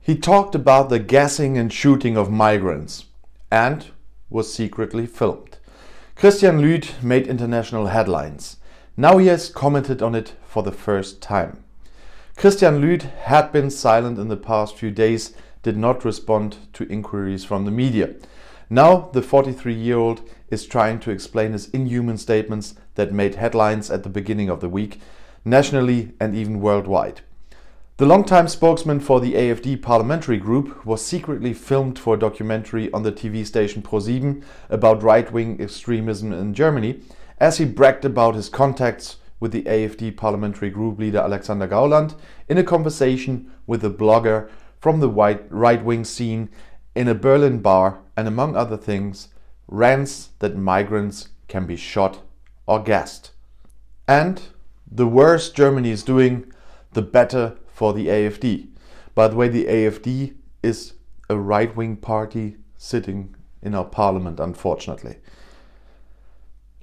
He talked about the gassing and shooting of migrants and was secretly filmed. Christian Lüth made international headlines. Now he has commented on it for the first time. Christian Lüth had been silent in the past few days, did not respond to inquiries from the media. Now the 43-year-old is trying to explain his inhuman statements that made headlines at the beginning of the week, nationally and even worldwide. The longtime spokesman for the AfD parliamentary group was secretly filmed for a documentary on the TV station ProSieben about right-wing extremism in Germany, as he bragged about his contacts with the AfD parliamentary group leader Alexander Gauland in a conversation with a blogger from the right-wing scene in a Berlin bar, and among other things, rants that migrants can be shot or gassed. And the worse Germany is doing, the better for the AfD. By the way, the AfD is a right-wing party sitting in our parliament, unfortunately.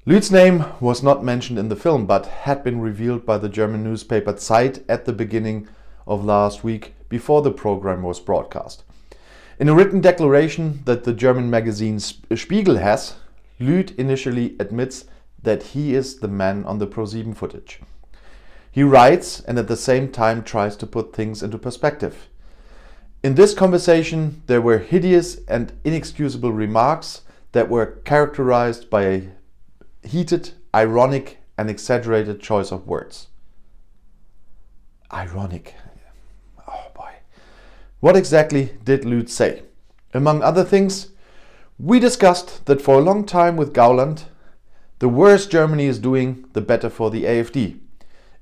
Lüth's name was not mentioned in the film, but had been revealed by the German newspaper Zeit at the beginning of last week, before the program was broadcast. In a written declaration that the German magazine Spiegel has, Lüth initially admits that he is the man on the ProSieben footage. He writes and at the same time tries to put things into perspective. In this conversation there were hideous and inexcusable remarks that were characterized by a heated, ironic and exaggerated choice of words. Ironic. Oh boy. What exactly did Lüth say? Among other things, we discussed that for a long time with Gauland, the worse Germany is doing, the better for the AfD.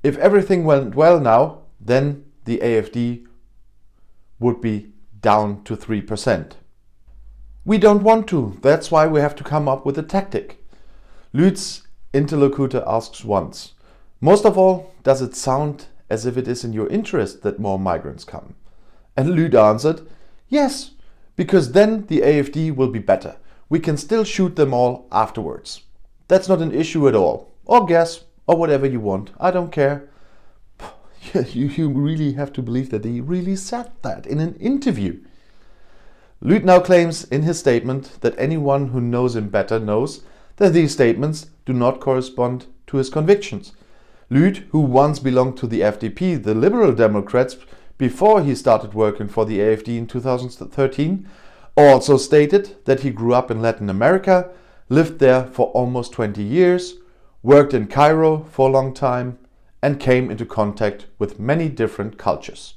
If everything went well now, then the AfD would be down to 3%. We don't want to, that's why we have to come up with a tactic. Lüth's interlocutor asks once, most of all, does it sound as if it is in your interest that more migrants come? And Lüth answered, yes, because then the AfD will be better. We can still shoot them all afterwards. That's not an issue at all. Or gas, or whatever you want. I don't care. You really have to believe that he really said that in an interview. Lüth now claims in his statement that anyone who knows him better knows that these statements do not correspond to his convictions. Lüth, who once belonged to the FDP, the Liberal Democrats, before he started working for the AfD in 2013, also stated that he grew up in Latin America, lived there for almost 20 years, worked in Cairo for a long time, and came into contact with many different cultures.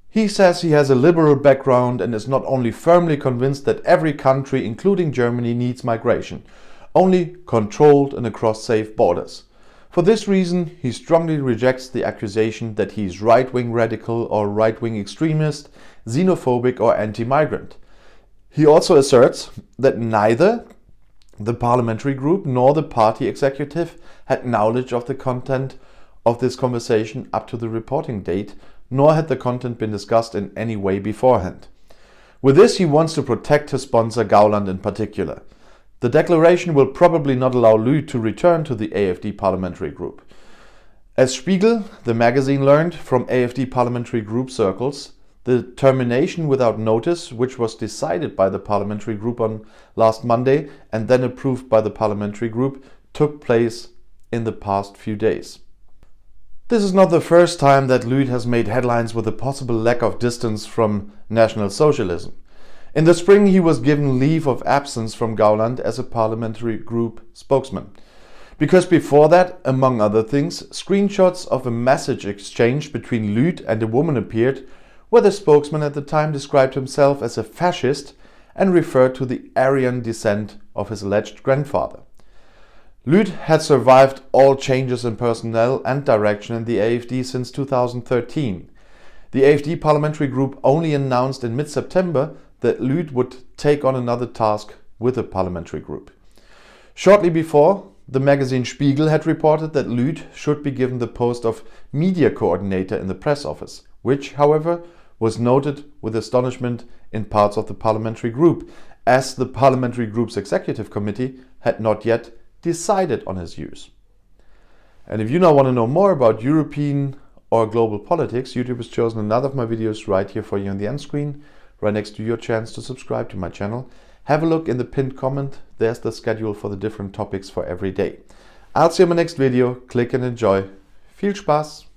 He says he has a liberal background and is not only firmly convinced that every country, including Germany, needs migration, only controlled and across safe borders. For this reason, he strongly rejects the accusation that he is right-wing radical or right-wing extremist, xenophobic or anti-migrant. He also asserts that neither the parliamentary group nor the party executive had knowledge of the content of this conversation up to the reporting date, nor had the content been discussed in any way beforehand. With this, he wants to protect his sponsor Gauland in particular. The declaration will probably not allow Lüth to return to the AfD parliamentary group. As Spiegel, the magazine, learned from AfD parliamentary group circles, the termination without notice, which was decided by the parliamentary group on last Monday and then approved by the parliamentary group, took place in the past few days. This is not the first time that Lüth has made headlines with a possible lack of distance from National Socialism. In the spring, he was given leave of absence from Gauland as a parliamentary group spokesman. Because before that, among other things, screenshots of a message exchange between Lüth and a woman appeared, where the spokesman at the time described himself as a fascist and referred to the Aryan descent of his alleged grandfather. Lüth had survived all changes in personnel and direction in the AfD since 2013. The AfD parliamentary group only announced in mid-September that Lüth would take on another task with the parliamentary group. Shortly before, the magazine Spiegel had reported that Lüth should be given the post of media coordinator in the press office, which, however, was noted with astonishment in parts of the parliamentary group, as the parliamentary group's executive committee had not yet decided on his use. And if you now want to know more about European or global politics, YouTube has chosen another of my videos right here for you on the end screen, right next to your chance to subscribe to my channel. Have a look in the pinned comment. There's the schedule for the different topics for every day. I'll see you in my next video. Click and enjoy. Viel Spaß!